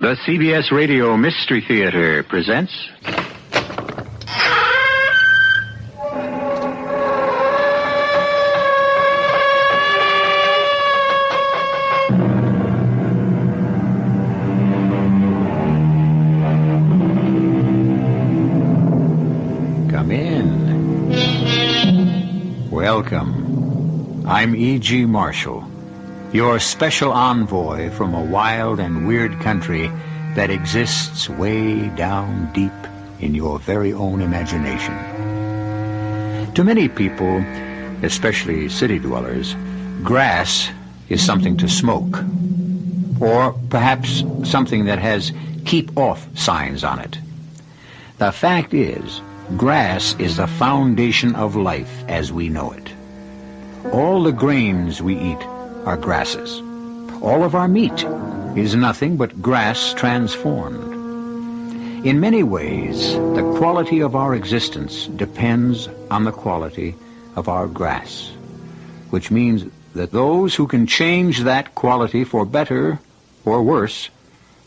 The CBS Radio Mystery Theater presents... Come in. Welcome. I'm E.G. Marshall, your special envoy from a wild and weird country that exists way down deep in your very own imagination. To many people, especially city dwellers, grass is something to smoke, or perhaps something that has keep off signs on it. The fact is, grass is the foundation of life as we know it. All the grains we eat are grasses. All of our meat is nothing but grass transformed. In many ways, the quality of our existence depends on the quality of our grass, which means that those who can change that quality for better or worse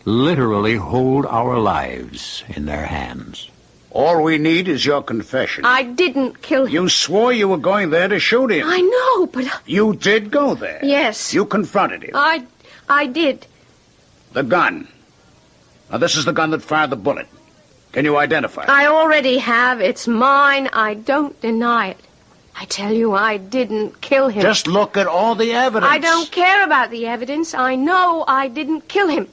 literally hold our lives in their hands. All we need is your confession. I didn't kill him. You swore you were going there to shoot him. I know, but... You did go there. Yes. You confronted him. I did. The gun. Now, this is the gun that fired the bullet. Can you identify it? I already have. It's mine. I don't deny it. I tell you, I didn't kill him. Just look at all the evidence. I don't care about the evidence. I know I didn't kill him.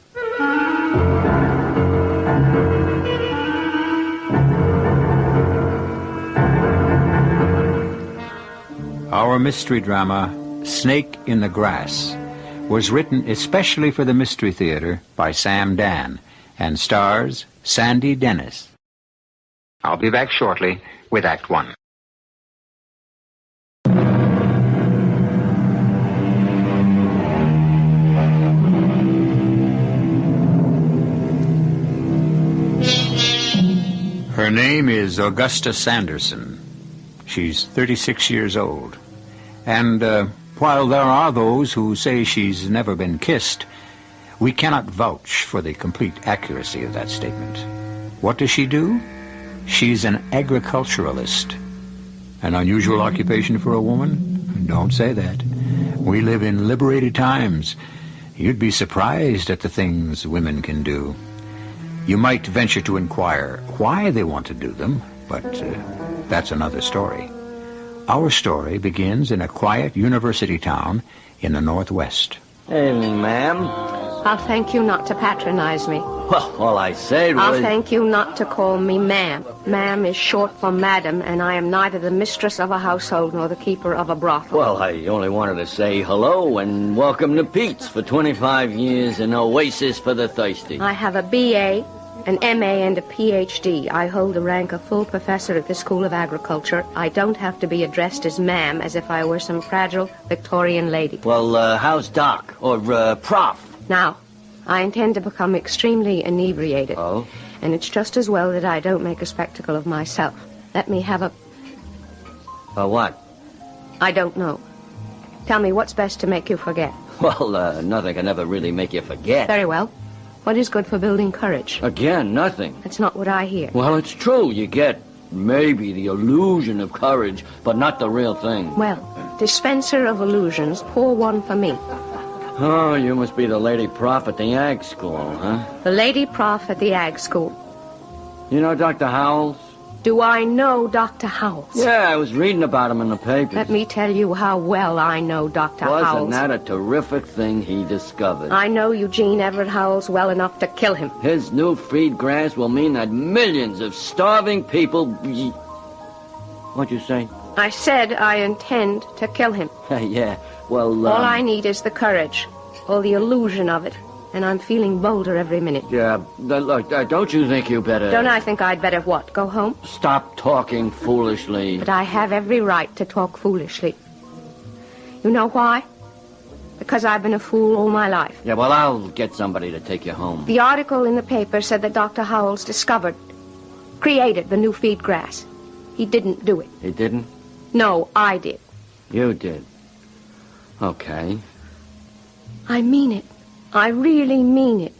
Our mystery drama, Snake in the Grass, was written especially for the Mystery Theater by Sam Dann and stars Sandy Dennis. I'll be back shortly with Act One. Her name is Augusta Sanderson. She's 36 years old. And while there are those who say she's never been kissed, we cannot vouch for the complete accuracy of that statement. What does she do? She's an agriculturalist. An unusual occupation for a woman? Don't say that. We live in liberated times. You'd be surprised at the things women can do. You might venture to inquire why they want to do them, but that's another story. Our story begins in a quiet university town in the Northwest. Hey, ma'am. I'll thank you not to patronize me. Well, all I said was... I'll thank you not to call me ma'am. Ma'am is short for madam, and I am neither the mistress of a household nor the keeper of a brothel. Well, I only wanted to say hello and welcome to Pete's for 25 years, an oasis for the thirsty. I have a B.A., an M.A. and a Ph.D. I hold the rank of full professor at the School of Agriculture. I don't have to be addressed as ma'am as if I were some fragile Victorian lady. Well, how's Doc? Or, Prof? Now, I intend to become extremely inebriated. Oh? And it's just as well that I don't make a spectacle of myself. Let me have a... For what? I don't know. Tell me, what's best to make you forget? Well, nothing can ever really make you forget. Very well. What is good for building courage? Again, nothing. That's not what I hear. Well, it's true. You get maybe the illusion of courage, but not the real thing. Well, dispenser of illusions, pour one for me. Oh, you must be the lady prof at the ag school, huh? The lady prof at the ag school. You know Dr. Howells? Do I know Dr. Howells? Yeah, I was reading about him in the papers. Let me tell you how well I know Dr. Howells. Wasn't that a terrific thing he discovered? I know Eugene Everett Howells well enough to kill him. His new feed grass will mean that millions of starving people... What'd you say? I said I intend to kill him. Yeah, well... All I need is the courage, or the illusion of it. And I'm feeling bolder every minute. Yeah, look, don't you think you better... Don't I think I'd better what, go home? Stop talking foolishly. But I have every right to talk foolishly. You know why? Because I've been a fool all my life. Yeah, well, I'll get somebody to take you home. The article in the paper said that Dr. Howells created the new feed grass. He didn't do it. He didn't? No, I did. You did. Okay. I mean it. I really mean it.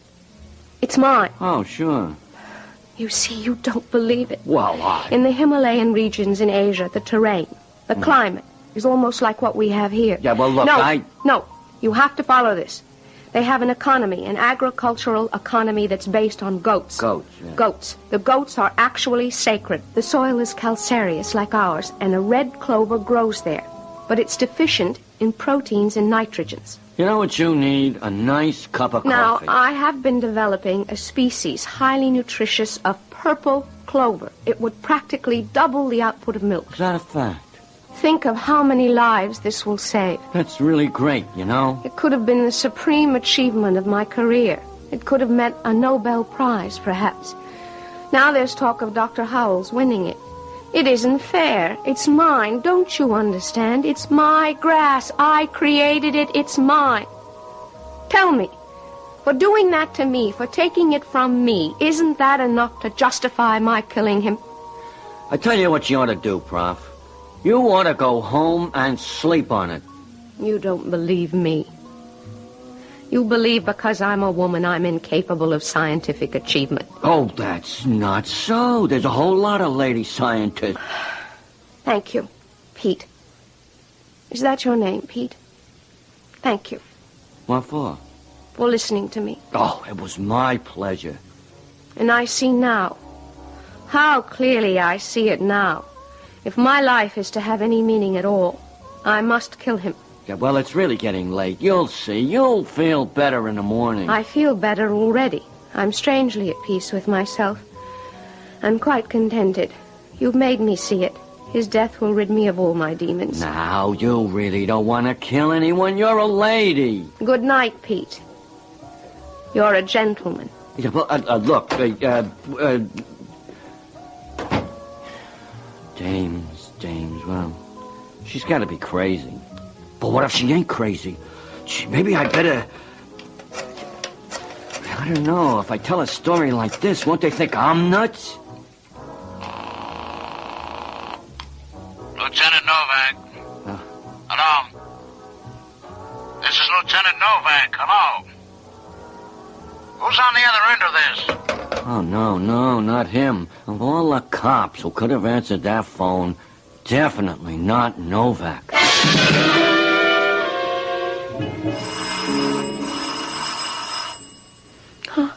It's mine. Oh, sure. You see, you don't believe it. Well, In the Himalayan regions in Asia, the terrain, the climate, is almost like what we have here. Yeah, well, look, No, you have to follow this. They have an economy, an agricultural economy that's based on goats. Goats, yeah. Goats. The goats are actually sacred. The soil is calcareous like ours, and a red clover grows there. But it's deficient in proteins and nitrogens. You know what you need? A nice cup of Now, coffee. I have been developing a species highly nutritious of purple clover. It would practically double the output of milk. Is that a fact? Think of how many lives this will save. That's really great, you know? It could have been the supreme achievement of my career. It could have meant a Nobel Prize, perhaps. Now there's talk of Dr. Howells winning it. It isn't fair. It's mine. Don't you understand? It's my grass. I created it. It's mine. Tell me, for doing that to me, for taking it from me, isn't that enough to justify my killing him? I tell you what you ought to do, Prof. You ought to go home and sleep on it. You don't believe me. You believe because I'm a woman I'm incapable of scientific achievement. Oh, that's not so. There's a whole lot of lady scientists. Thank you, Pete. Is that your name, Pete? Thank you What for? for listening to me. Oh, it was my pleasure. And I see now, how clearly I see it now. If my life is to have any meaning at all, I must kill him. Yeah, well, it's really getting late. You'll see. You'll feel better in the morning. I feel better already. I'm strangely at peace with myself. I'm quite contented. You've made me see it. His death will rid me of all my demons. Now, you really don't want to kill anyone. You're a lady. Good night, Pete. You're a gentleman. Yeah, well, look, James, well, she's got to be crazy. But what if she ain't crazy? Maybe I better... I don't know. If I tell a story like this, won't they think I'm nuts? Lieutenant Novak. Hello? This is Lieutenant Novak. Hello? Who's on the other end of this? Oh, no, not him. Of all the cops who could have answered that phone, definitely not Novak. Huh?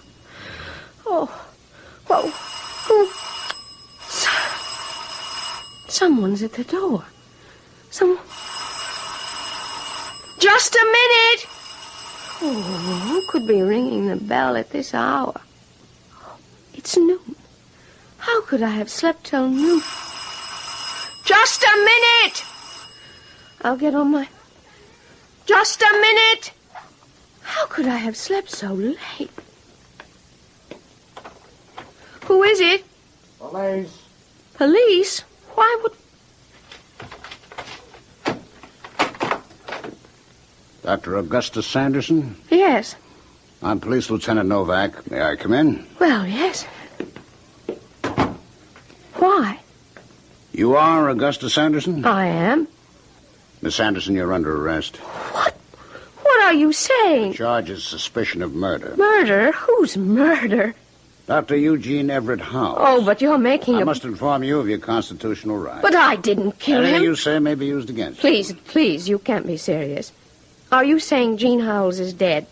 Oh. Whoa. Someone's at the door. Just a minute! Oh, who could be ringing the bell at this hour? It's noon. How could I have slept till noon? Just a minute! I'll get on my... Just a minute! How could I have slept so late? Who is it? Police. Police? Why would... Dr. Augustus Sanderson? Yes. I'm Police Lieutenant Novak. May I come in? Well, yes. Why? You are Augustus Sanderson? I am. Miss Sanderson, you're under arrest. What? What are you saying? Charge is suspicion of murder. Murder? Whose murder? Dr. Eugene Everett Howe. Oh, but you're making I must inform you of your constitutional rights. But I didn't kill Anything him. you say may be used against you. Please, you can't be serious. Are you saying Gene Howells is dead?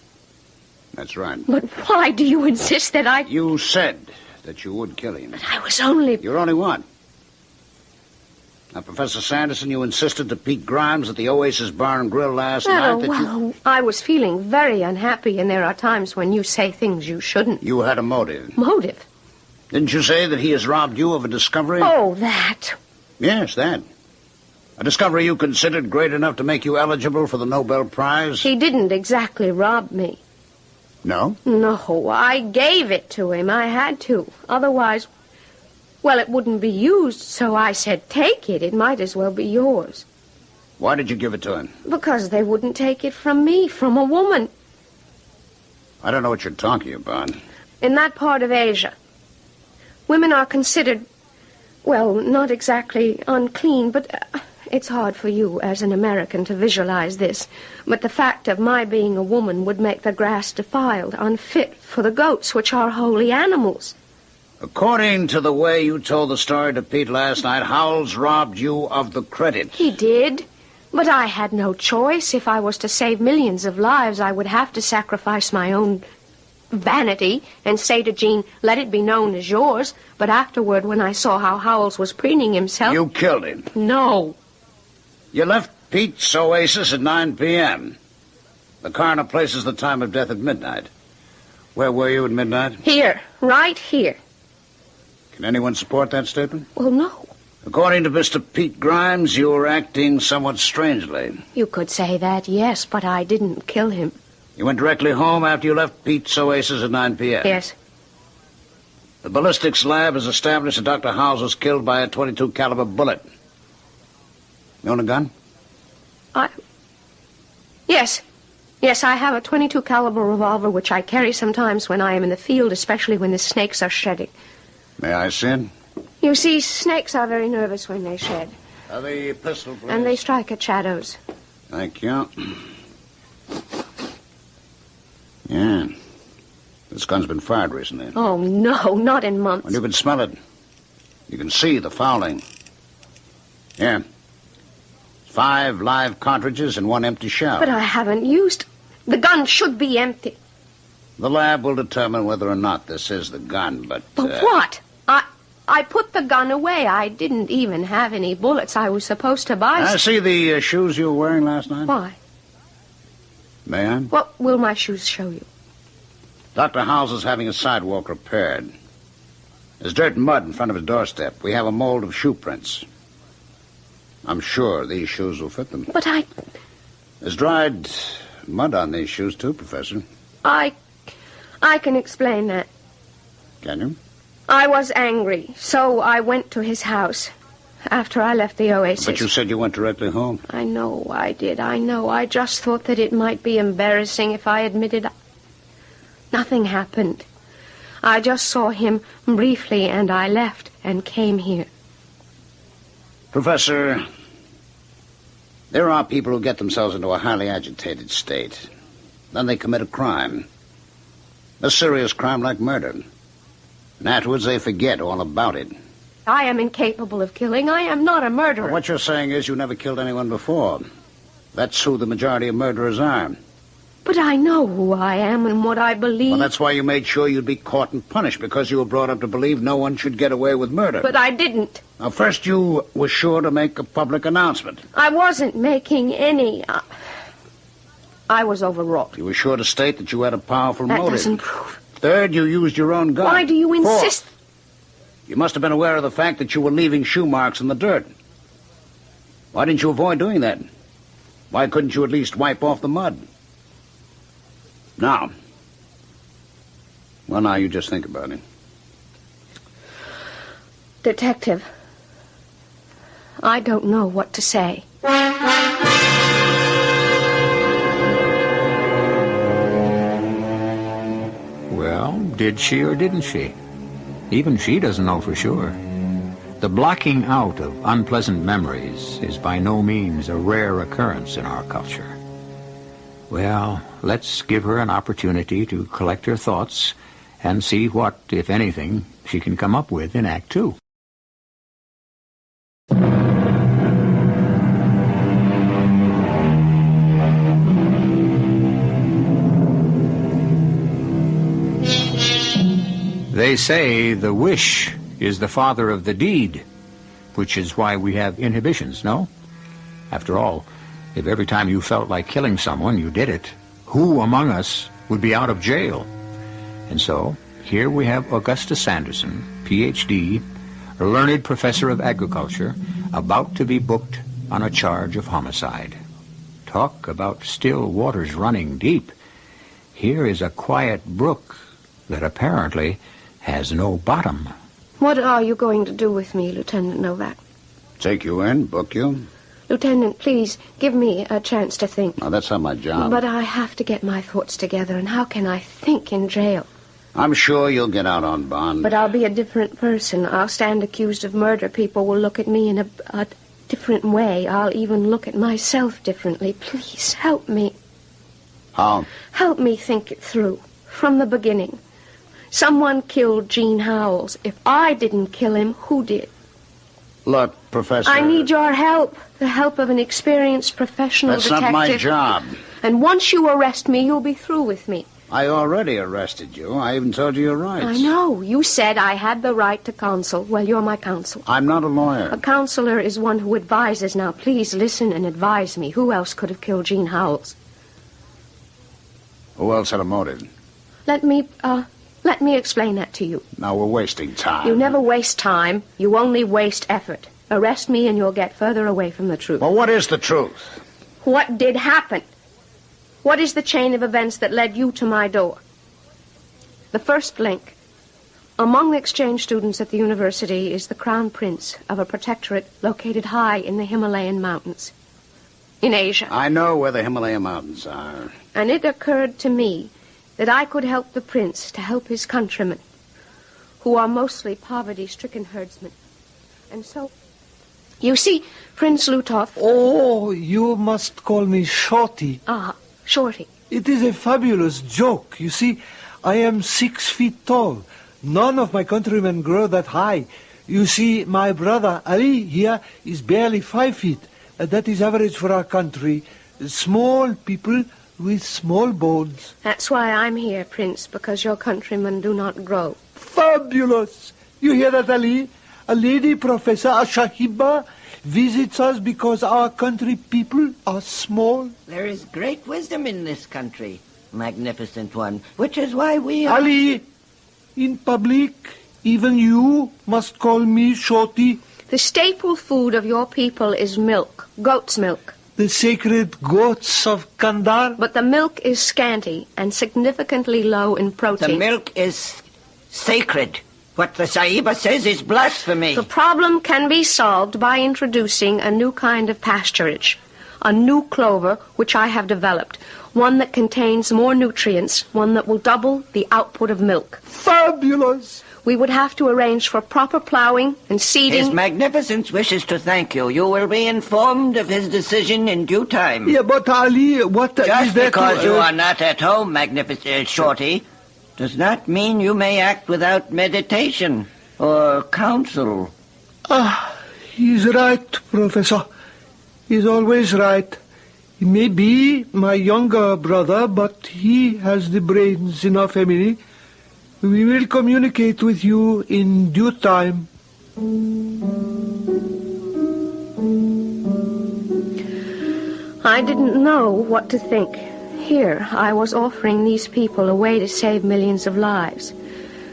That's right. But why do you insist that I... You said that you would kill him. But I was only... You're only one. Now, Professor Sanderson, you insisted to Pete Grimes at the Oasis Bar and Grill last night that you... I was feeling very unhappy, and there are times when you say things you shouldn't. You had a motive. Motive? Didn't you say that he has robbed you of a discovery? Oh, that. Yes, that. A discovery you considered great enough to make you eligible for the Nobel Prize? He didn't exactly rob me. No? No, I gave it to him. I had to. Otherwise, well, it wouldn't be used, so I said, take it. It might as well be yours. Why did you give it to him? Because they wouldn't take it from me, from a woman. I don't know what you're talking about. In that part of Asia, women are considered, well, not exactly unclean, but it's hard for you as an American to visualize this, but the fact of my being a woman would make the grass defiled, unfit for the goats, which are holy animals. According to the way you told the story to Pete last night, Howells robbed you of the credit. He did, but I had no choice. If I was to save millions of lives, I would have to sacrifice my own vanity and say to Jean, let it be known as yours. But afterward, when I saw how Howells was preening himself... You killed him. No. You left Pete's Oasis at 9 p.m. The coroner places the time of death at midnight. Where were you at midnight? Here, right here. Can anyone support that statement? Well, no. According to Mr. Pete Grimes, you were acting somewhat strangely. You could say that, yes, but I didn't kill him. You went directly home after you left Pete's Oasis at 9 p.m.? Yes. The ballistics lab has established that Dr. Howells was killed by a .22 caliber bullet. You own a gun? Yes. Yes, I have a .22 caliber revolver, which I carry sometimes when I am in the field, especially when the snakes are shedding. May I see it? You see, snakes are very nervous when they shed. The pistol, please. And they strike at shadows. Thank you. Yeah. This gun's been fired recently. Oh, no, not in months. Well, you can smell it. You can see the fouling. Here. 5 live cartridges and 1 empty shell. But I haven't used... The gun should be empty. The lab will determine whether or not this is the gun, but... But what? I put the gun away. I didn't even have any bullets. I was supposed to buy... I see the shoes you were wearing last night. Why? May I? What will my shoes show you? Dr. Howells is having a sidewalk repaired. There's dirt and mud in front of his doorstep. We have a mold of shoe prints. I'm sure these shoes will fit them. But There's dried mud on these shoes, too, Professor. I can explain that. Can you? I was angry, so I went to his house after I left the Oasis. But you said you went directly home. I know I did. I know. I just thought that it might be embarrassing if I admitted... Nothing happened. I just saw him briefly, and I left and came here. Professor, there are people who get themselves into a highly agitated state. Then they commit a crime. A serious crime like murder. And afterwards they forget all about it. I am incapable of killing. I am not a murderer. Well, what you're saying is you never killed anyone before. That's who the majority of murderers are. But I know who I am and what I believe. Well, that's why you made sure you'd be caught and punished, because you were brought up to believe no one should get away with murder. But I didn't. Now, first you were sure to make a public announcement. I wasn't making any... I was overwrought. You were sure to state that you had a powerful That motive. doesn't prove... Third, you used your own gun. Why do you insist? Fourth, you must have been aware of the fact that you were leaving shoe marks in the dirt. Why didn't you avoid doing that? Why couldn't you at least wipe off the mud? Now you just think about it. Detective, I don't know what to say. Well, did she or didn't she? Even she doesn't know for sure. The blocking out of unpleasant memories is by no means a rare occurrence in our culture. Well, let's give her an opportunity to collect her thoughts and see what, if anything, she can come up with in Act 2. They say the wish is the father of the deed, which is why we have inhibitions, no? After all, if every time you felt like killing someone, you did it, who among us would be out of jail? And so, here we have Augusta Sanderson, Ph.D., a learned professor of agriculture, about to be booked on a charge of homicide. Talk about still waters running deep. Here is a quiet brook that apparently has no bottom. What are you going to do with me, Lieutenant Novak? Take you in, book you. Lieutenant, please, give me a chance to think. Now, that's not my job. But I have to get my thoughts together, and how can I think in jail? I'm sure you'll get out on bond. But I'll be a different person. I'll stand accused of murder. People will look at me in a different different way, I'll even look at myself differently. Please, help me. How? Help me think it through, from the beginning. Someone killed Gene Howells. If I didn't kill him, who did? Look, Professor... I need your help, the help of an experienced professional detective. That's not my job. And once you arrest me, you'll be through with me. I already arrested you. I even told you your rights. I know. You said I had the right to counsel. Well, you're my counsel. I'm not a lawyer. A counselor is one who advises. Now, please listen and advise me. Who else could have killed Gene Howells? Who else had a motive? Let me explain that to you. Now we're wasting time. You never waste time. You only waste effort. Arrest me and you'll get further away from the truth. Well, what is the truth? What did happen? What is the chain of events that led you to my door? The first link. Among the exchange students at the university is the crown prince of a protectorate located high in the Himalayan mountains. In Asia. I know where the Himalayan mountains are. And it occurred to me that I could help the prince to help his countrymen, who are mostly poverty-stricken herdsmen. And so, you see, Prince Lutov... Oh, you must call me Shorty. Ah, Shorty. It is a fabulous joke. You see, I am 6 feet tall. None of my countrymen grow that high. You see, my brother Ali here is barely 5 feet. That is average for our country. Small people with small bones. That's why I'm here, Prince, because your countrymen do not grow. Fabulous! You hear that, Ali? A lady professor, a Shahiba, visits us because our country people are small. There is great wisdom in this country, magnificent one, which is why we are... Ali, in public, even you must call me Shorty. The staple food of your people is milk, goat's milk. The sacred goats of Kandar. But the milk is scanty and significantly low in protein. The milk is sacred. What the Sahiba says is blasphemy. The problem can be solved by introducing a new kind of pasturage, a new clover which I have developed, one that contains more nutrients, one that will double the output of milk. Fabulous! We would have to arrange for proper plowing and seeding. His Magnificence wishes to thank you. You will be informed of his decision in due time. Yeah, but Ali, what Just is there because to... you are not at home, Magnificent Shorty, does not mean you may act without meditation or counsel. He's right, Professor. He's always right. He may be my younger brother, but he has the brains in our family. We will communicate with you in due time. I didn't know what to think. Here, I was offering these people a way to save millions of lives.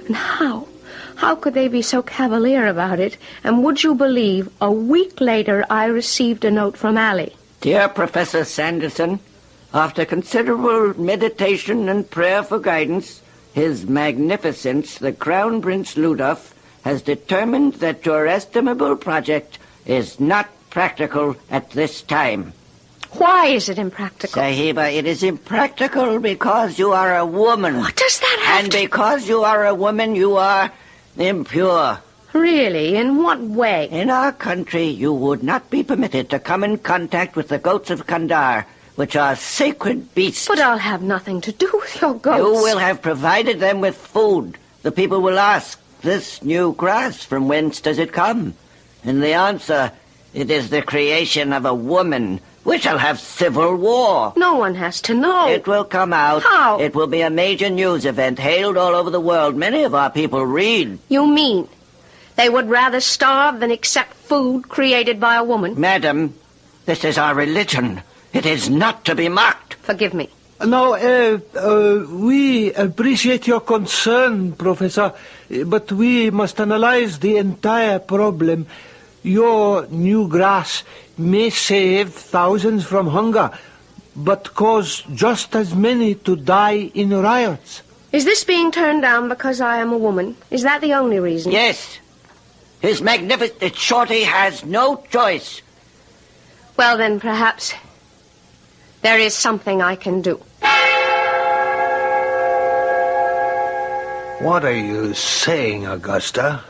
And how? How could they be so cavalier about it? And would you believe, a week later I received a note from Allie. Dear Professor Sanderson, after considerable meditation and prayer for guidance, His Magnificence, the Crown Prince Ludov, has determined that your estimable project is not practical at this time. Why is it impractical? Sahiba, it is impractical because you are a woman. What does that have And to... because you are a woman, you are impure. Really? In what way? In our country, you would not be permitted to come in contact with the goats of Kandar, which are sacred beasts. But I'll have nothing to do with your goats. You will have provided them with food. The people will ask, this new grass, from whence does it come? And the answer, it is the creation of a woman. We shall have civil war. No one has to know. It will come out. How? It will be a major news event, hailed all over the world. Many of our people read. You mean they would rather starve than accept food created by a woman? Madam, this is our religion. It is not to be mocked. Forgive me. Now, we appreciate your concern, Professor, but we must analyze the entire problem. Your new grass may save thousands from hunger, but cause just as many to die in riots. Is this being turned down because I am a woman? Is that the only reason? Yes. His Magnificent Shorty has no choice. Well, then, perhaps there is something I can do. What are you saying, Augusta?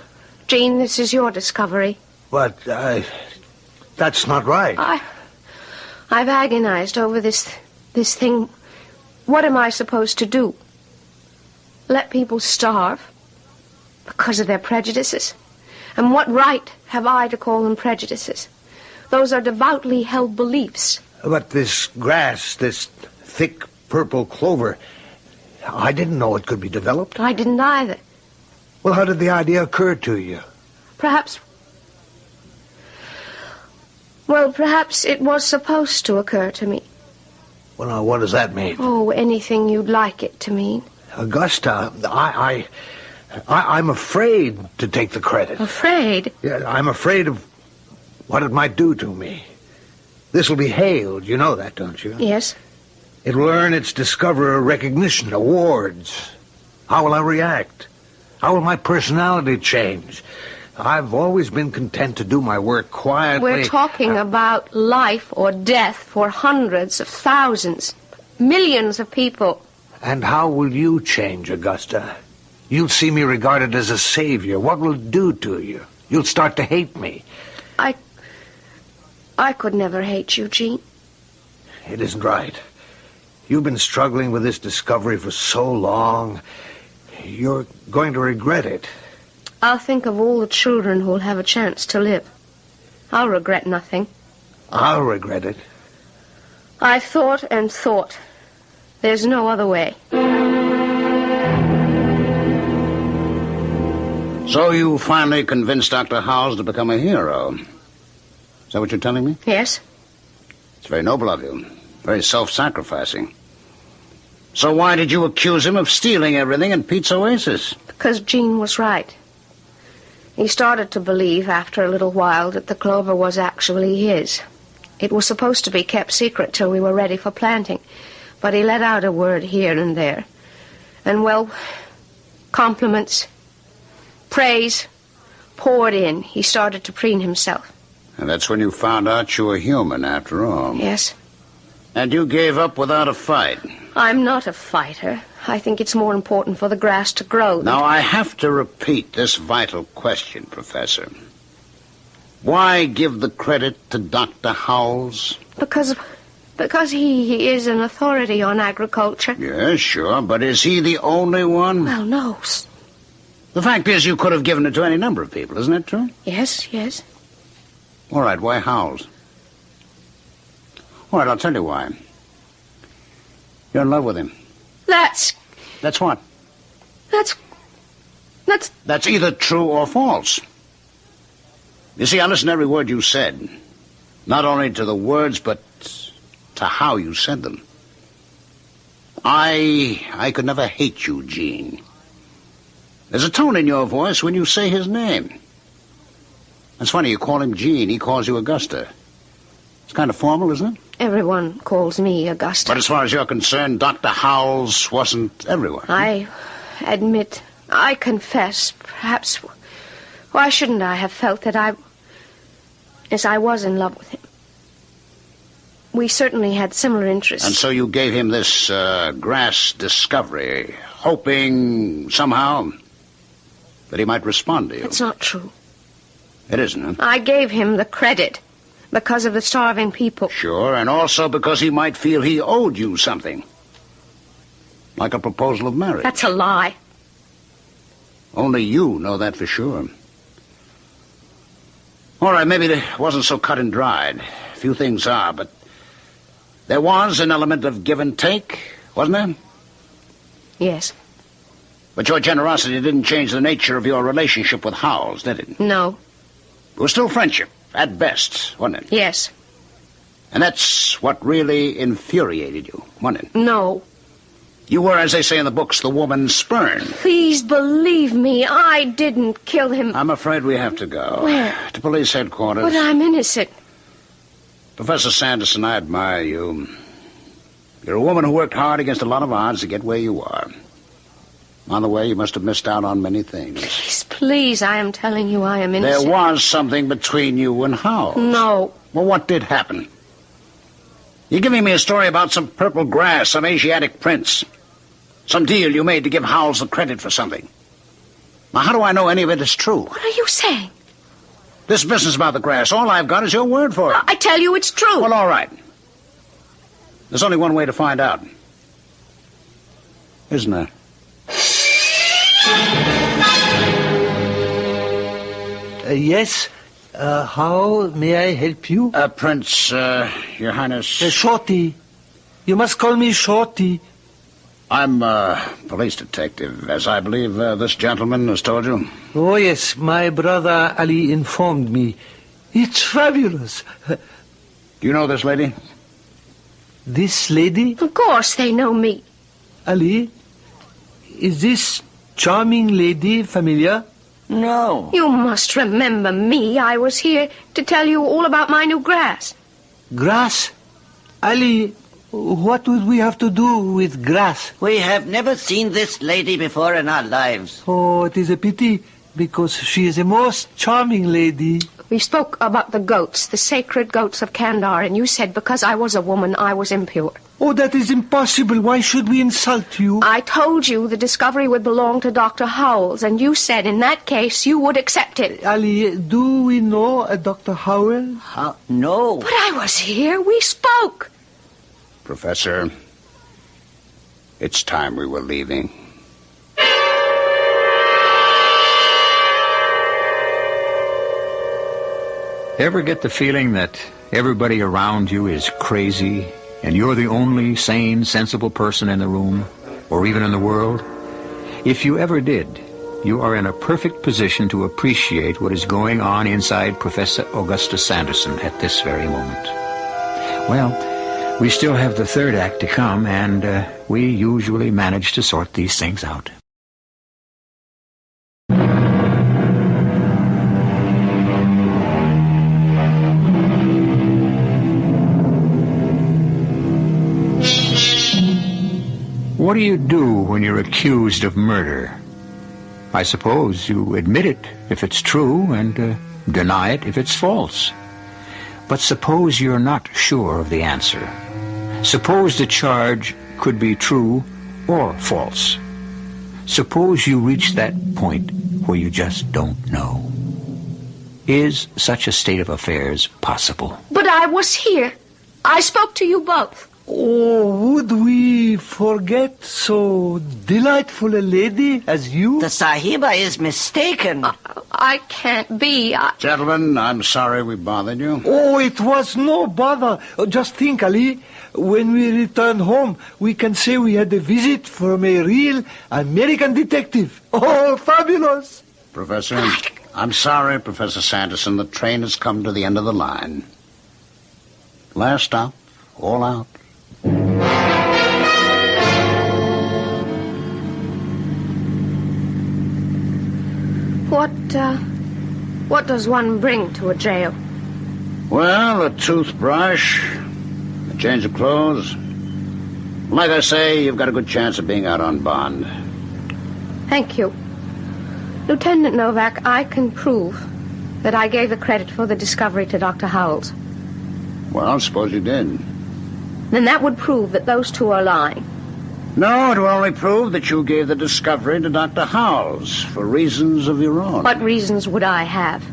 Jean, this is your discovery. What, that's not right. I've agonized over this thing. What am I supposed to do? Let people starve because of their prejudices? And what right have I to call them prejudices? Those are devoutly held beliefs. But this grass, this thick purple clover, I didn't know it could be developed. I didn't either. Well, how did the idea occur to you? Perhaps it was supposed to occur to me. Well, now, what does that mean? Oh, anything you'd like it to mean. Augusta, I'm afraid to take the credit. Afraid? Yeah, I'm afraid of what it might do to me. This will be hailed. You know that, don't you? Yes. It will earn its discoverer recognition, awards. How will I react? How will my personality change? I've always been content to do my work quietly. We're talking about life or death for hundreds of thousands, millions of people. And how will you change, Augusta? You'll see me regarded as a savior. What will it do to you? You'll start to hate me. I could never hate you, Gene. It isn't right. You've been struggling with this discovery for so long. You're going to regret it. I'll think of all the children who'll have a chance to live. I'll regret nothing. I'll regret it. I've thought and thought. There's no other way. So you finally convinced Dr. Howells to become a hero. Is that what you're telling me? Yes. It's very noble of you. Very self-sacrificing. So why did you accuse him of stealing everything in Pete's Oasis? Because Gene was right. He started to believe after a little while that the clover was actually his. It was supposed to be kept secret till we were ready for planting, but he let out a word here and there. And, well, compliments, praise, poured in. He started to preen himself. And that's when you found out you were human, after all. Yes. And you gave up without a fight. I'm not a fighter. I think it's more important for the grass to grow. Now, I have to repeat this vital question, Professor. Why give the credit to Dr. Howells? Because he is an authority on agriculture. Yes, sure, but is he the only one? Well, no. The fact is, you could have given it to any number of people, isn't that true? Yes. All right, why Howells? All right, I'll tell you why. You're in love with him. That's what? That's either true or false. You see, I listened to every word you said. Not only to the words, but to how you said them. I could never hate you, Gene. There's a tone in your voice when you say his name. That's funny, you call him Gene, he calls you Augusta. It's kind of formal, isn't it? Everyone calls me Augusta. But as far as you're concerned, Dr. Howells wasn't everyone. I admit, I confess, perhaps, why shouldn't I have felt that I was in love with him? We certainly had similar interests. And so you gave him this grass discovery, hoping somehow that he might respond to you. That's not true. It isn't, huh? I gave him the credit because of the starving people. Sure, and also because he might feel he owed you something. Like a proposal of marriage. That's a lie. Only you know that for sure. All right, maybe it wasn't so cut and dried. Few things are, but there was an element of give and take, wasn't there? Yes. But your generosity didn't change the nature of your relationship with Howells, did it? No. It was still friendship, at best, wasn't it? Yes. And that's what really infuriated you, wasn't it? No. You were, as they say in the books, the woman spurned. Please believe me, I didn't kill him. I'm afraid we have to go. Where? To police headquarters. But I'm innocent. Professor Sanderson, I admire you. You're a woman who worked hard against a lot of odds to get where you are. On the way, you must have missed out on many things. Please, I am telling you I am innocent. There was something between you and Howells. No. Well, what did happen? You're giving me a story about some purple grass, some Asiatic prince. Some deal you made to give Howells the credit for something. Now, how do I know any of it is true? What are you saying? This business about the grass, all I've got is your word for it. I tell you it's true. Well, all right. There's only one way to find out. Isn't there? Yes. How may I help you? Prince, Your Highness. Shorty. You must call me Shorty. I'm a police detective, as I believe this gentleman has told you. Oh, yes. My brother Ali informed me. It's fabulous. Do you know this lady? This lady? Of course they know me. Ali, is this charming lady familiar? No. You must remember me. I was here to tell you all about my new grass. Grass? Ali, what would we have to do with grass? We have never seen this lady before in our lives. Oh, it is a pity, because she is a most charming lady. We spoke about the goats, the sacred goats of Kandar, and you said because I was a woman, I was impure. Oh, that is impossible. Why should we insult you? I told you the discovery would belong to Dr. Howells, and you said in that case you would accept it. Ali, do we know a Dr. Howell? No. But I was here. We spoke. Professor, it's time we were leaving. Ever get the feeling that everybody around you is crazy and you're the only sane, sensible person in the room or even in the world? If you ever did, you are in a perfect position to appreciate what is going on inside Professor Augustus Sanderson at this very moment. Well, we still have the third act to come, and we usually manage to sort these things out. What do you do when you're accused of murder? I suppose you admit it if it's true and deny it if it's false. But suppose you're not sure of the answer. Suppose the charge could be true or false. Suppose you reach that point where you just don't know. Is such a state of affairs possible? But I was here. I spoke to you both. Oh, would we forget so delightful a lady as you? The Sahiba is mistaken. I can't be. Gentlemen, I'm sorry we bothered you. Oh, it was no bother. Just think, Ali. When we return home, we can say we had a visit from a real American detective. Oh, fabulous. Professor, I'm sorry, Professor Sanderson. The train has come to the end of the line. Last stop, all out. What does one bring to a jail? Well, a toothbrush, a change of clothes. Like I say, you've got a good chance of being out on bond. Thank you. Lieutenant Novak, I can prove that I gave the credit for the discovery to Dr. Howells. Well, suppose you did. Then that would prove that those two are lying. No, it will only prove that you gave the discovery to Dr. Howells for reasons of your own. What reasons would I have?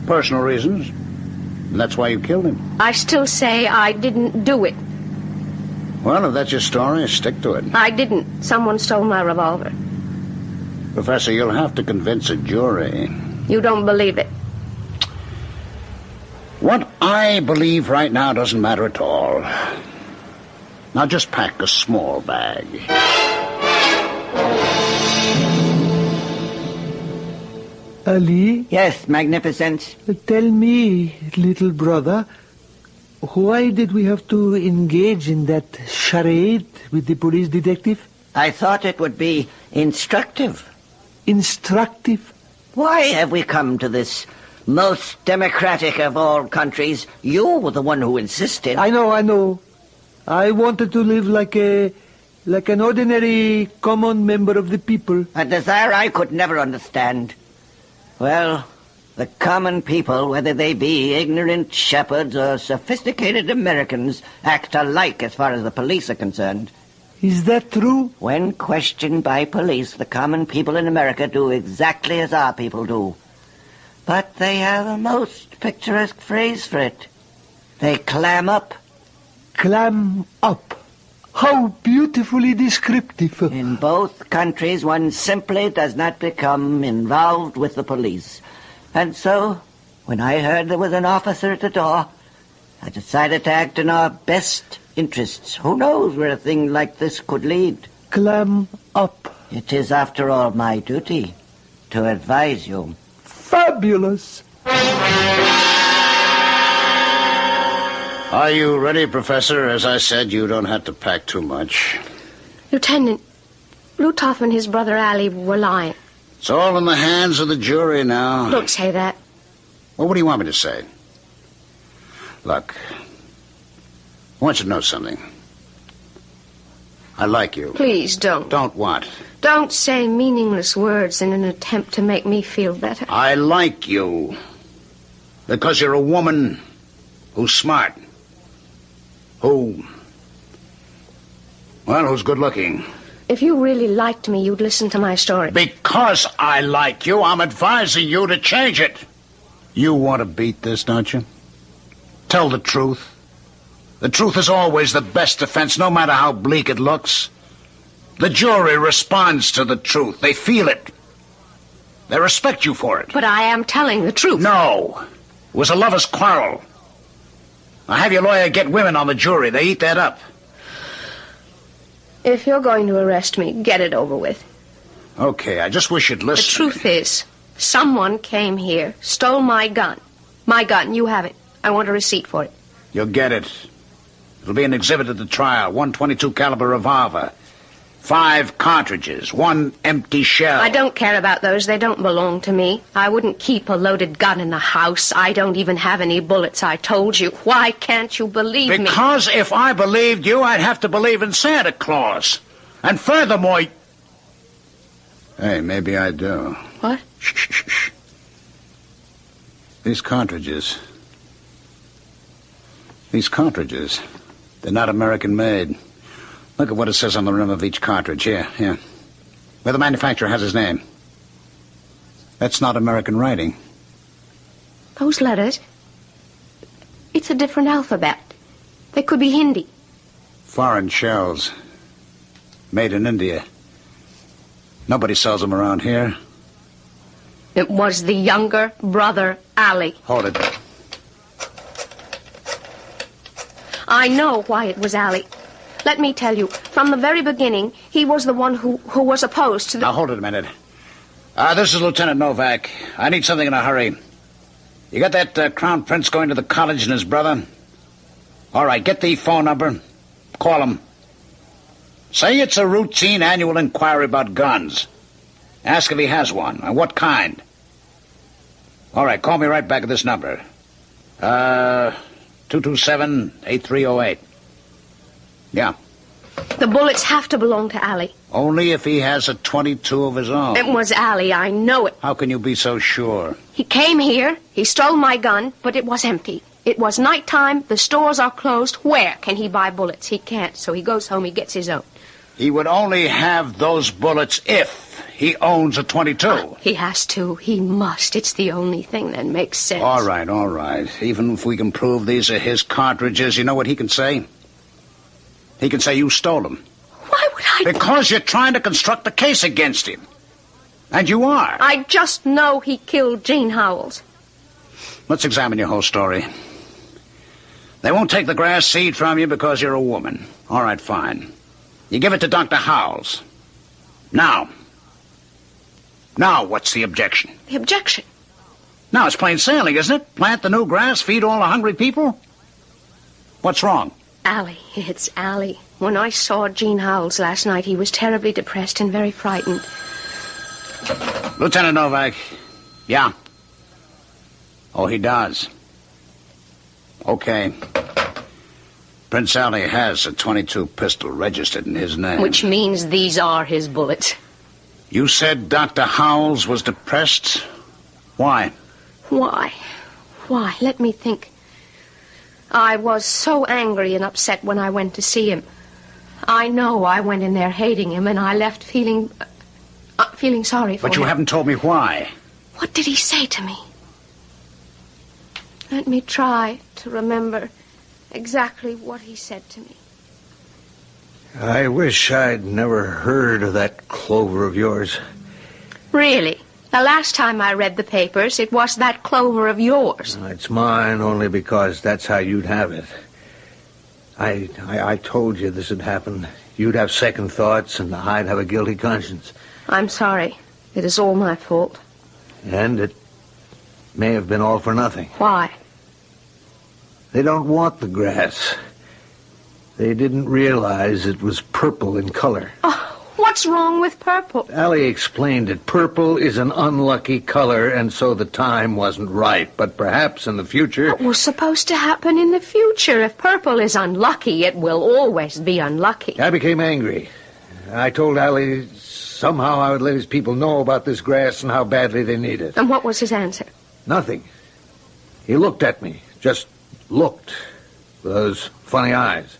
Personal reasons. And that's why you killed him. I still say I didn't do it. Well, if that's your story, stick to it. I didn't. Someone stole my revolver. Professor, you'll have to convince a jury. You don't believe it. What I believe right now doesn't matter at all. Now just pack a small bag. Ali? Yes, Magnificence. Tell me, little brother, why did we have to engage in that charade with the police detective? I thought it would be instructive. Instructive? Why have we come to this most democratic of all countries? You were the one who insisted. I know. I wanted to live like an ordinary, common member of the people. A desire I could never understand. Well, the common people, whether they be ignorant shepherds or sophisticated Americans, act alike as far as the police are concerned. Is that true? When questioned by police, the common people in America do exactly as our people do. But they have a most picturesque phrase for it. They clam up. Clam up. How beautifully descriptive. In both countries, one simply does not become involved with the police. And so, when I heard there was an officer at the door, I decided to act in our best interests. Who knows where a thing like this could lead? Clam up. It is, after all, my duty to advise you. Fabulous. Are you ready, Professor? As I said, you don't have to pack too much. Lieutenant, Lutoff and his brother Ali were lying. It's all in the hands of the jury now. Don't say that. Well, what do you want me to say? Look, I want you to know something. I like you. Please don't. Don't what? Don't say meaningless words in an attempt to make me feel better. I like you. Because you're a woman who's smart. Who's good looking. If you really liked me, you'd listen to my story. Because I like you, I'm advising you to change it. You want to beat this, don't you? Tell the truth. The truth is always the best defense, no matter how bleak it looks. The jury responds to the truth. They feel it. They respect you for it. But I am telling the truth. No. It was a lover's quarrel. Now have your lawyer get women on the jury. They eat that up. If you're going to arrest me, get it over with. Okay, I just wish you'd listen. The truth is, someone came here, stole my gun. My gun, you have it. I want a receipt for it. You'll get it. It'll be an exhibit at the trial. 122 caliber revolver. 5 cartridges. 1 empty shell. I don't care about those. They don't belong to me. I wouldn't keep a loaded gun in the house. I don't even have any bullets, I told you. Why can't you believe me? Because if I believed you, I'd have to believe in Santa Claus. And furthermore... Hey, maybe I do. What? Shh, shh, shh. These cartridges, they're not American-made. Look at what it says on the rim of each cartridge. Here. Where the manufacturer has his name. That's not American writing. Those letters, it's a different alphabet. They could be Hindi. Foreign shells. Made in India. Nobody sells them around here. It was the younger brother, Ali. Hold it. I know why it was Ali. Let me tell you, from the very beginning, he was the one who was opposed to the... Now, hold it a minute. This is Lieutenant Novak. I need something in a hurry. You got that Crown Prince going to the college and his brother? All right, get the phone number. Call him. Say it's a routine annual inquiry about guns. Ask if he has one, and what kind. All right, call me right back at this number. 227-8308. Yeah. The bullets have to belong to Ali. Only if he has a .22 of his own. It was Ali, I know it. How can you be so sure? He came here, he stole my gun, but it was empty. It was nighttime, the stores are closed. Where can he buy bullets? He can't, so he goes home, he gets his own. He would only have those bullets if he owns a .22. He has to. He must. It's the only thing that makes sense. All right. Even if we can prove these are his cartridges, you know what he can say? He can say you stole them. Why would I... Because you're trying to construct a case against him. And you are. I just know he killed Gene Howells. Let's examine your whole story. They won't take the grass seed from you because you're a woman. All right, fine. You give it to Dr. Howells. Now, what's the objection? The objection? Now, it's plain sailing, isn't it? Plant the new grass, feed all the hungry people. What's wrong? Ali. It's Ali. When I saw Gene Howells last night, he was terribly depressed and very frightened. Lieutenant Novak. Yeah. Oh, he does. Okay. Prince Ali has a .22 pistol registered in his name. Which means these are his bullets. You said Dr. Howells was depressed? Why? Why? Let me think. I was so angry and upset when I went to see him. I know I went in there hating him, and I left feeling sorry for him. But you haven't told me why. What did he say to me? Let me try to remember exactly what he said to me. I wish I'd never heard of that clover of yours. Really? The last time I read the papers, it was that clover of yours. It's mine only because that's how you'd have it. I told you this would happen. You'd have second thoughts, and I'd have a guilty conscience. I'm sorry. It is all my fault. And it may have been all for nothing. Why? They don't want the grass. They didn't realize it was purple in color. Oh, what's wrong with purple? Allie explained it. Purple is an unlucky color, and so the time wasn't right. But perhaps in the future... What was supposed to happen in the future? If purple is unlucky, it will always be unlucky. I became angry. I told Allie somehow I would let his people know about this grass and how badly they need it. And what was his answer? Nothing. He looked at me. Just looked. With those funny eyes.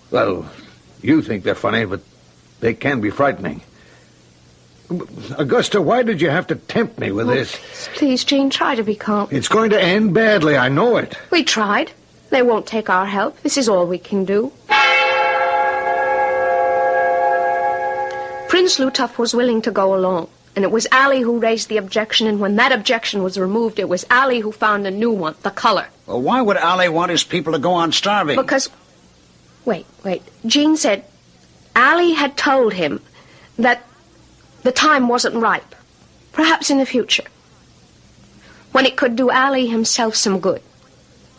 Well, you think they're funny, but they can be frightening. Augusta, why did you have to tempt me with this? Please, Jean, try to be calm. It's going to end badly, I know it. We tried. They won't take our help. This is all we can do. Prince Lutoff was willing to go along, and it was Allie who raised the objection, and when that objection was removed, it was Allie who found a new one, the color. Well, why would Allie want his people to go on starving? Because... Wait. Jean said Allie had told him that the time wasn't ripe. Perhaps in the future. When it could do Allie himself some good.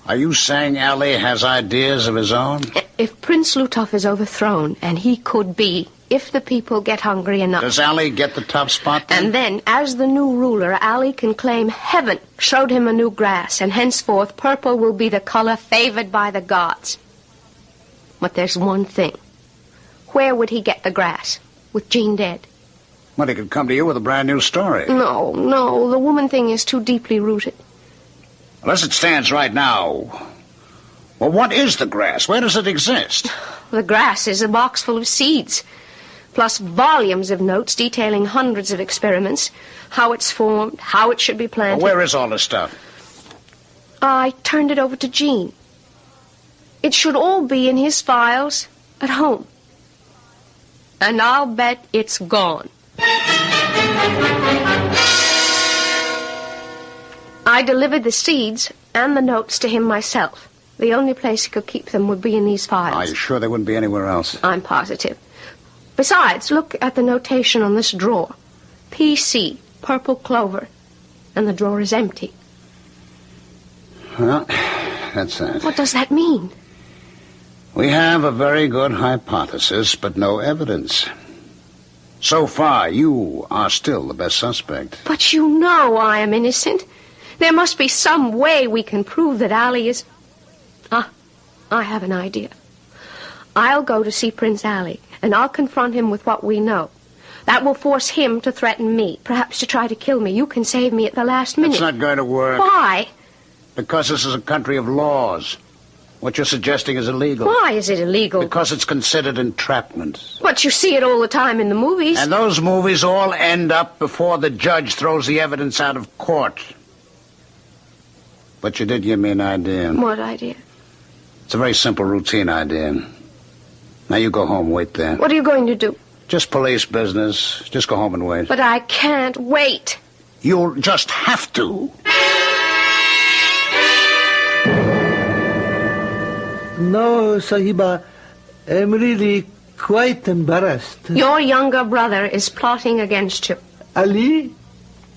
Are you saying Allie has ideas of his own? If Prince Lutoff is overthrown, and he could be, if the people get hungry enough... Does Allie get the top spot then? And then, as the new ruler, Allie can claim heaven showed him a new grass, and henceforth purple will be the color favored by the gods. But there's one thing. Where would he get the grass? With Jean dead? Well, he could come to you with a brand new story. No. The woman thing is too deeply rooted. Well, as it stands right now... Well, what is the grass? Where does it exist? The grass is a box full of seeds, plus volumes of notes detailing hundreds of experiments, how it's formed, how it should be planted. Well, where is all this stuff? I turned it over to Jean. It should all be in his files at home. And I'll bet it's gone. I delivered the seeds and the notes to him myself. The only place he could keep them would be in these files. Are you sure they wouldn't be anywhere else? I'm positive. Besides, look at the notation on this drawer. PC, purple clover. And the drawer is empty. Well, that's that. What does that mean? We have a very good hypothesis, but no evidence. So far, you are still the best suspect. But you know I am innocent. There must be some way we can prove that Allie is... I have an idea. I'll go to see Prince Allie, and I'll confront him with what we know. That will force him to threaten me, perhaps to try to kill me. You can save me at the last minute. It's not going to work. Why? Because this is a country of laws. What you're suggesting is illegal. Why is it illegal? Because it's considered entrapment. But you see it all the time in the movies. And those movies all end up before the judge throws the evidence out of court. But you did give me an idea. What idea? It's a very simple routine idea. Now you go home, wait there. What are you going to do? Just police business. Just go home and wait. But I can't wait. You'll just have to. No, Sahiba, I'm really quite embarrassed. Your younger brother is plotting against you. Ali?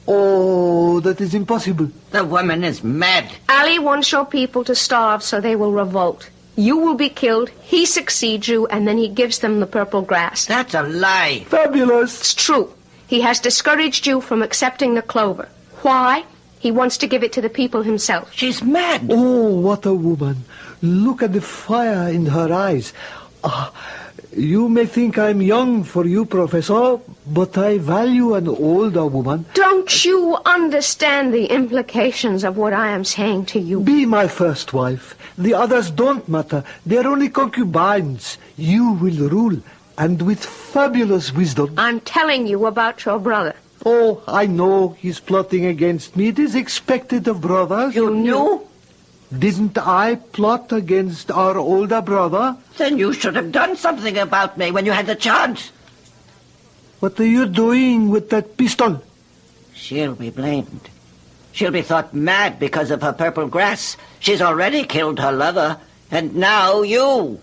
Oh, that is impossible. The woman is mad. Ali wants your people to starve so they will revolt. You will be killed, he succeeds you, and then he gives them the purple grass. That's a lie. Fabulous. It's true. He has discouraged you from accepting the clover. Why? He wants to give it to the people himself. She's mad. Oh, what a woman. Look at the fire in her eyes. You may think I'm young for you, Professor, but I value an older woman. Don't you understand the implications of what I am saying to you? Be my first wife. The others don't matter. They're only concubines. You will rule, and with fabulous wisdom. I'm telling you about your brother. Oh, I know he's plotting against me. It is expected of brothers. You knew? Didn't I plot against our older brother? Then you should have done something about me when you had the chance. What are you doing with that pistol? She'll be blamed. She'll be thought mad because of her purple grass. She's already killed her lover, and now you.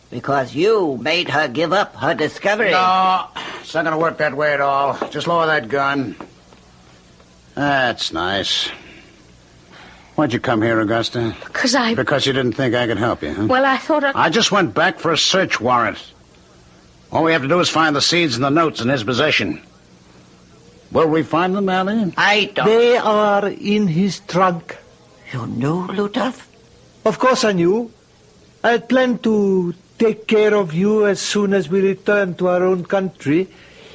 Because you made her give up her discovery. No, it's not going to work that way at all. Just lower that gun. That's nice. Why'd you come here, Augusta? Because you didn't think I could help you, huh? Well, I thought I just went back for a search warrant. All we have to do is find the seeds and the notes in his possession. Will we find them, Allie? I don't... They are in his trunk. You knew, Ludoff? Of course I knew. I had planned to take care of you as soon as we return to our own country.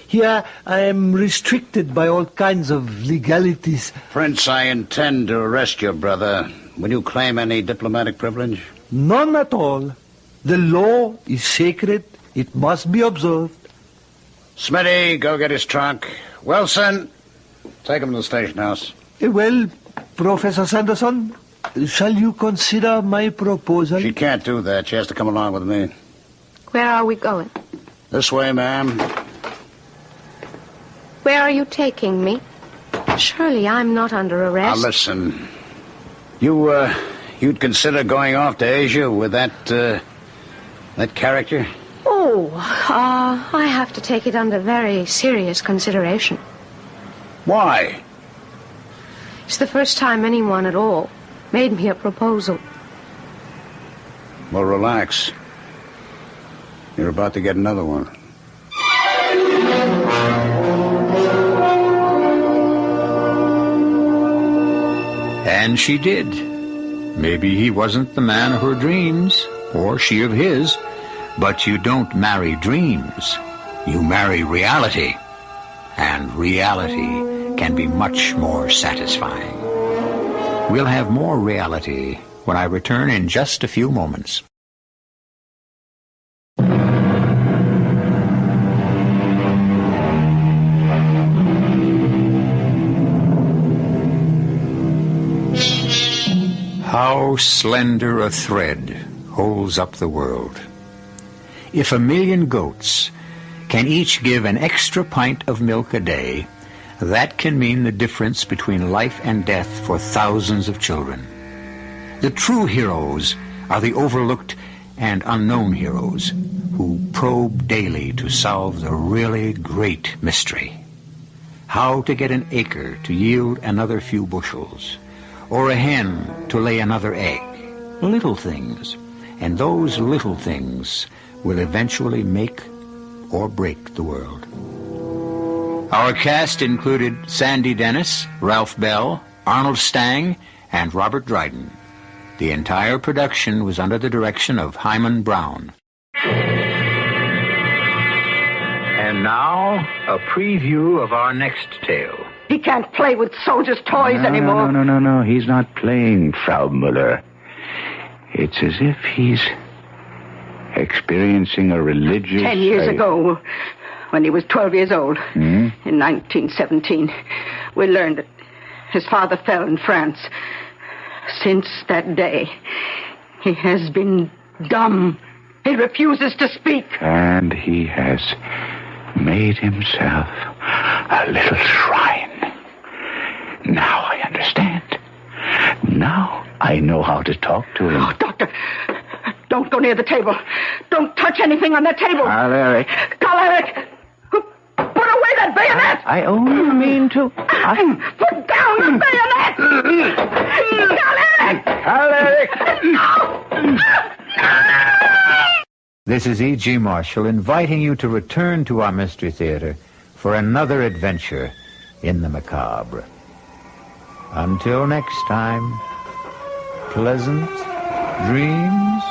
Here I am restricted by all kinds of legalities. Prince, I intend to arrest your brother. Will you claim any diplomatic privilege? None at all. The law is sacred. It must be observed. Smitty, go get his trunk. Wilson, take him to the station house. Well, Professor Sanderson, shall you consider my proposal? She can't do that. She has to come along with me. Where are we going? This way, ma'am. Where are you taking me? Surely I'm not under arrest. Now, listen. You'd consider going off to Asia with that character? Oh, I have to take it under very serious consideration. Why? It's the first time anyone at all made me a proposal. Well, relax. You're about to get another one. And she did. Maybe he wasn't the man of her dreams, or she of his, but you don't marry dreams. You marry reality. And reality can be much more satisfying. We'll have more reality when I return in just a few moments. How slender a thread holds up the world. If 1,000,000 goats can each give an extra pint of milk a day, that can mean the difference between life and death for thousands of children. The true heroes are the overlooked and unknown heroes who probe daily to solve the really great mystery. How to get an acre to yield another few bushels, or a hen to lay another egg. Little things, and those little things will eventually make or break the world. Our cast included Sandy Dennis, Ralph Bell, Arnold Stang, and Robert Dryden. The entire production was under the direction of Himan Brown. And now, a preview of our next tale. He can't play with soldiers' toys anymore. No. He's not playing, Frau Müller. It's as if he's experiencing a religious... 10 years ago, when he was 12 years old, in 1917, we learned that his father fell in France. Since that day, he has been dumb. He refuses to speak. And he has made himself a little shrine. Now I understand. Now I know how to talk to him. Oh, Doctor, don't go near the table. Don't touch anything on the table. Carl Eric. Carl Eric! Put away that bayonet! I only mean to... Put down the bayonet! Carl Eric! Carl Eric! This is E.G. Marshall inviting you to return to our Mystery Theater for another adventure in the macabre. Until next time, pleasant dreams.